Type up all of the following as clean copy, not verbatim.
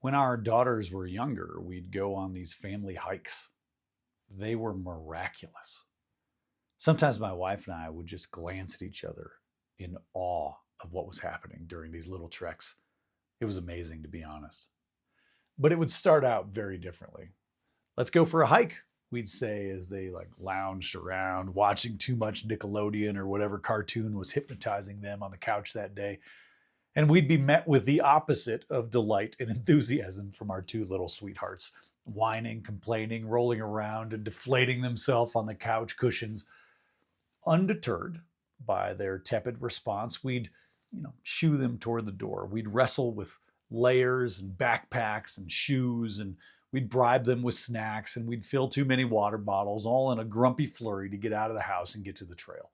When our daughters were younger, we'd go on these family hikes. They were miraculous. Sometimes my wife and I would just glance at each other in awe of what was happening during these little treks. It was amazing, to be honest. But it would start out very differently. Let's go for a hike, we'd say as they lounged around watching too much Nickelodeon or whatever cartoon was hypnotizing them on the couch that day. And we'd be met with the opposite of delight and enthusiasm from our two little sweethearts, whining, complaining, rolling around, and deflating themselves on the couch cushions. Undeterred by their tepid response, we'd, shoo them toward the door. We'd wrestle with layers and backpacks and shoes, and we'd bribe them with snacks, and we'd fill too many water bottles, all in a grumpy flurry to get out of the house and get to the trail.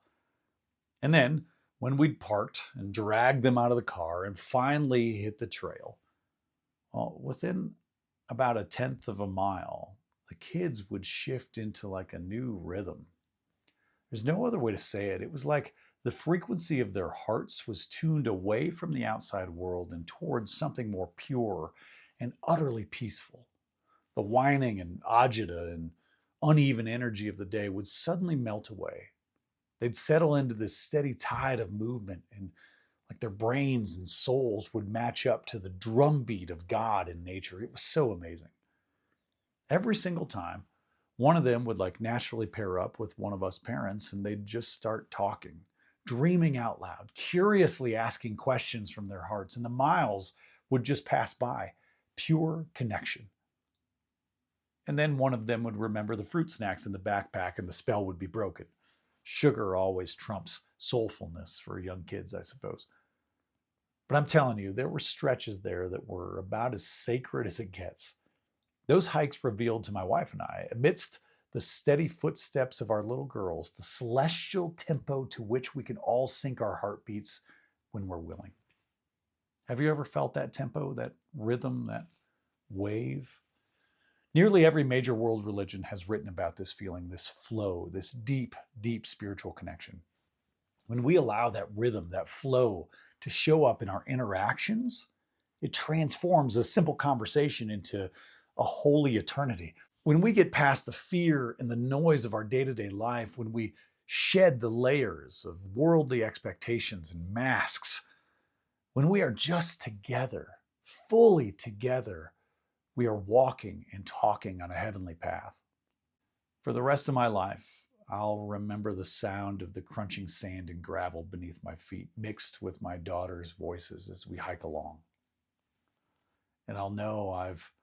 And then, when we'd parked and dragged them out of the car and finally hit the trail, well, within about a tenth of a mile, the kids would shift into a new rhythm. There's no other way to say it. It was like the frequency of their hearts was tuned away from the outside world and towards something more pure and utterly peaceful. The whining and agita and uneven energy of the day would suddenly melt away. They'd settle into this steady tide of movement, and their brains and souls would match up to the drumbeat of God and nature. It was so amazing. Every single time, one of them would naturally pair up with one of us parents, and they'd just start talking, dreaming out loud, curiously asking questions from their hearts, and the miles would just pass by. Pure connection. And then one of them would remember the fruit snacks in the backpack, and the spell would be broken. Sugar always trumps soulfulness for young kids, I suppose. But I'm telling you, there were stretches there that were about as sacred as it gets. Those hikes revealed to my wife and I, amidst the steady footsteps of our little girls, the celestial tempo to which we can all sync our heartbeats when we're willing. Have you ever felt that tempo, that rhythm, that wave? Nearly every major world religion has written about this feeling, this flow, this deep, deep spiritual connection. When we allow that rhythm, that flow to show up in our interactions, it transforms a simple conversation into a holy eternity. When we get past the fear and the noise of our day-to-day life, when we shed the layers of worldly expectations and masks, when we are just together, fully together, we are walking and talking on a heavenly path. For the rest of my life, I'll remember the sound of the crunching sand and gravel beneath my feet, mixed with my daughter's voices as we hike along. And I'll know I've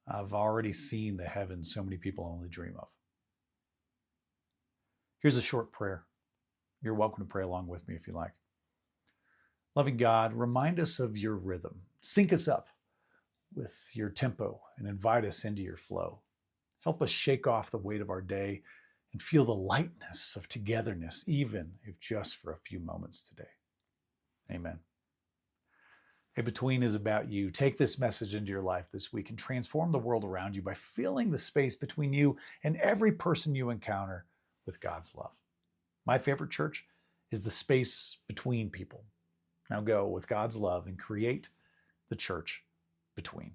already seen the heaven so many people only dream of. Here's a short prayer. You're welcome to pray along with me if you like. Loving God, remind us of your rhythm. Sync us up with your tempo and invite us into your flow. Help us shake off the weight of our day and feel the lightness of togetherness, even if just for a few moments today. Amen. Hey, Between is about you. Take this message into your life this week and transform the world around you by filling the space between you and every person you encounter with God's love. My favorite church is the space between people. Now go with God's love and create the church between.